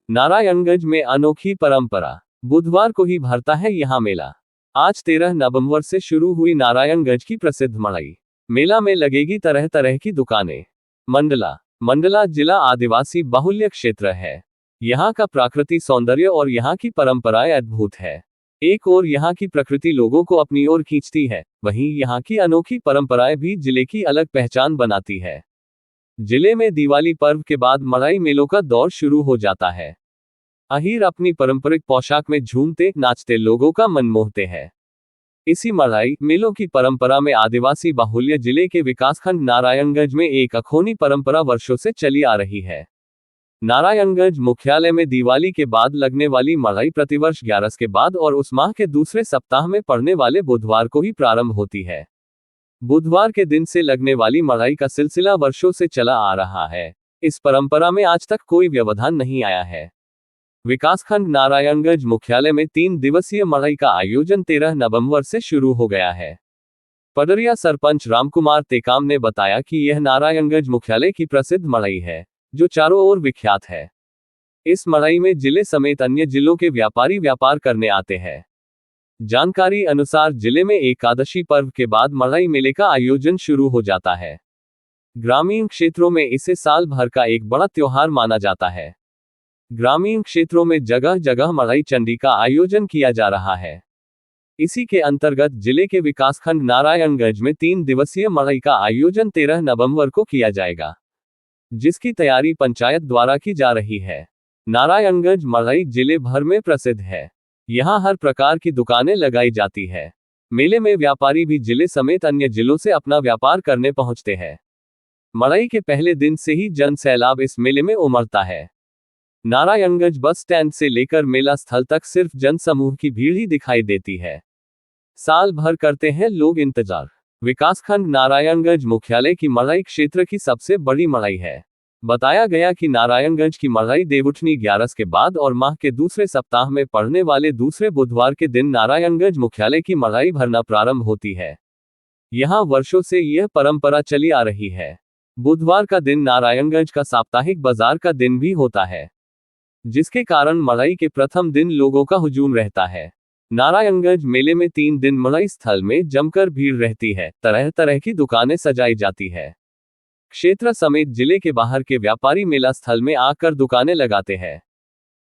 नारायणगंज में अनोखी परंपरा, बुधवार को ही भरता है यहाँ मेला। आज 13 नवंबर से शुरू हुई नारायणगंज की प्रसिद्ध मड़ई। मेला में लगेगी तरह तरह की दुकानें। मंडला जिला आदिवासी बाहुल्य क्षेत्र है। यहाँ का प्राकृतिक सौंदर्य और यहाँ की परंपराएं अद्भुत है। एक ओर यहाँ की प्रकृति लोगों को अपनी ओर खींचती है, वहीं यहाँ की अनोखी परंपराएं भी जिले की अलग पहचान बनाती है। जिले में दिवाली पर्व के बाद मड़ई मेलों का दौर शुरू हो जाता है। अहीर अपनी पारंपरिक पोशाक में झूमते नाचते लोगों का मन मोहते हैं। इसी मड़ई मेलों की परंपरा में आदिवासी बाहुल्य जिले के विकासखंड नारायणगंज में एक अखोनी परंपरा वर्षों से चली आ रही है। नारायणगंज मुख्यालय में दिवाली के बाद लगने वाली मड़ई प्रतिवर्ष 11 के बाद और उस माह के दूसरे सप्ताह में पड़ने वाले बुधवार को ही प्रारंभ होती है। बुधवार के दिन से लगने वाली मड़ई का सिलसिला वर्षों से चला आ रहा है। इस परंपरा में आज तक कोई व्यवधान नहीं आया है। विकासखंड नारायणगंज मुख्यालय में 3 दिवसीय मड़ई का आयोजन 13 नवंबर से शुरू हो गया है। पडरिया सरपंच रामकुमार टेकाम ने बताया कि यह नारायणगंज मुख्यालय की प्रसिद्ध मड़ई है, जो चारों ओर विख्यात है। इस मड़ई में जिले समेत अन्य जिलों के व्यापारी व्यापार करने आते हैं। जानकारी अनुसार जिले में एकादशी पर्व के बाद मड़ई मेले का आयोजन शुरू हो जाता है। ग्रामीण क्षेत्रों में इसे साल भर का एक बड़ा त्योहार माना जाता है। ग्रामीण क्षेत्रों में जगह जगह मड़ई चंडी का आयोजन किया जा रहा है। इसी के अंतर्गत जिले के विकासखंड नारायणगंज में 3 दिवसीय मड़ई का आयोजन 13 नवंबर को किया जाएगा, जिसकी तैयारी पंचायत द्वारा की जा रही है। नारायणगंज मड़ई जिले भर में प्रसिद्ध है। यहाँ हर प्रकार की दुकानें लगाई जाती है। मेले में व्यापारी भी जिले समेत अन्य जिलों से अपना व्यापार करने पहुंचते हैं। मड़ई के पहले दिन से ही जन सैलाब इस मेले में उमड़ता है। नारायणगंज बस स्टैंड से लेकर मेला स्थल तक सिर्फ जन समूह की भीड़ ही दिखाई देती है। साल भर करते हैं लोग इंतजार। विकासखंड नारायणगंज मुख्यालय की मड़ई क्षेत्र की सबसे बड़ी मड़ई है। बताया गया कि नारायणगंज की मड़ई देवउठनी 11 के बाद और माह के दूसरे सप्ताह में पड़ने वाले दूसरे बुधवार के दिन नारायणगंज मुख्यालय की मड़ई भरना प्रारंभ होती है। यहाँ वर्षों से यह परंपरा चली आ रही है। बुधवार का दिन नारायणगंज का साप्ताहिक बाजार का दिन भी होता है, जिसके कारण मड़ई के प्रथम दिन लोगों का हुजूम रहता है। नारायणगंज मेले में 3 दिन मड़ई स्थल में जमकर भीड़ रहती है। तरह तरह की दुकानें सजाई जाती है। क्षेत्र समेत जिले के बाहर के व्यापारी मेला स्थल में आकर दुकानें लगाते हैं।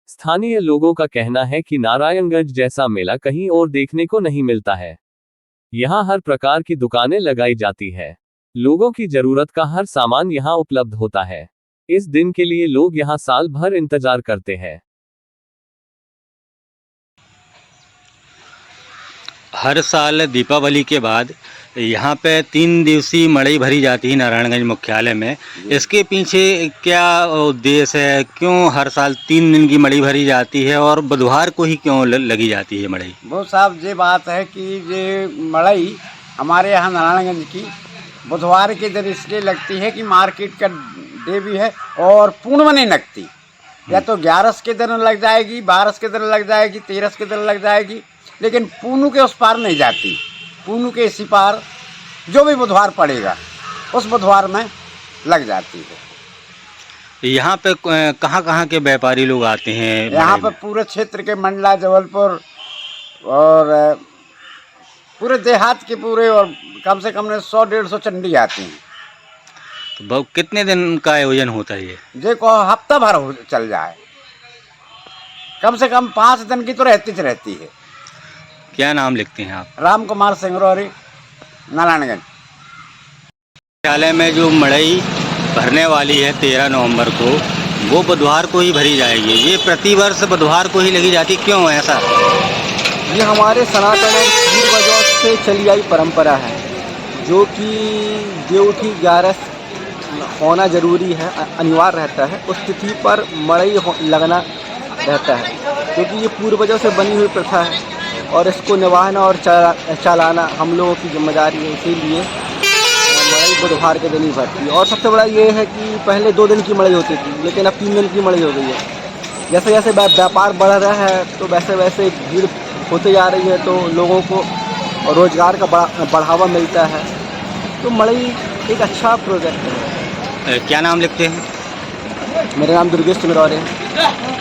स्थानीय लोगों का कहना है कि नारायणगंज जैसा मेला कहीं और देखने को नहीं मिलता है। यहाँ हर प्रकार की दुकानें लगाई जाती है। लोगों की जरूरत का हर सामान यहाँ उपलब्ध होता है। इस दिन के लिए लोग यहाँ साल भर इंतजार करते हैं। हर साल दीपावली के बाद यहाँ पे 3 दिवसीय मड़ई भरी जाती है नारायणगंज मुख्यालय में। इसके पीछे क्या उद्देश्य है? क्यों हर साल 3 दिन की मड़ई भरी जाती है और बुधवार को ही क्यों लगी जाती है मड़ई? वो साहब ये बात है कि ये मड़ई हमारे यहाँ नारायणगंज की बुधवार के दिन इसलिए लगती है कि मार्केट का डे भी है और पूर्णिमा नहीं लगती। या तो 11 के दिन लग जाएगी, 12 के दिन लग जाएगी, 13 के दिन लग जाएगी, लेकिन पूनू के उस पार नहीं जाती। पूनू के इसी पार जो भी बुधवार पड़ेगा उस बुधवार में लग जाती है। यहाँ पे कहाँ के व्यापारी लोग आते हैं? यहाँ पे पूरे क्षेत्र के मंडला, जबलपुर और पूरे देहात के पूरे और कम से कम 100-150 चंडी आती हैं। तो कितने दिन का आयोजन होता है ये? देखो हफ्ता भर चल जाए, कम से कम 5 दिन की तो रहती है। क्या नाम लिखते हैं आप? रामकुमार सिंगरौरी, नारायणगंज। मुख्यालय में जो मड़ई भरने वाली है 13 नवंबर को, वो बुधवार को ही भरी जाएगी। ये प्रतिवर्ष बुधवार को ही लगी जाती, क्यों ऐसा? ये हमारे सनातन और पूर्वजों से चली आई परंपरा है, जो कि देवउठी 11 होना जरूरी है, अनिवार्य रहता है। उस तिथि पर मड़ई लगना रहता है, क्योंकि ये पूर्वजों से बनी हुई प्रथा है और इसको निभाना और चलाना हम लोगों की जिम्मेदारी है। इसीलिए मड़ई बुधवार के दिन ही भरती है। और सबसे बड़ा ये है कि पहले 2 दिन की मड़ई होती थी, लेकिन अब 3 दिन की मड़ई हो गई है। जैसे जैसे व्यापार बढ़ रहा है तो वैसे वैसे भीड़ होते जा रही है, तो लोगों को रोजगार का बढ़ावा मिलता है। तो मड़ई एक अच्छा प्रोजेक्ट है। क्या नाम लिखते हैं? मेरा नाम दुर्गेश सिंह है।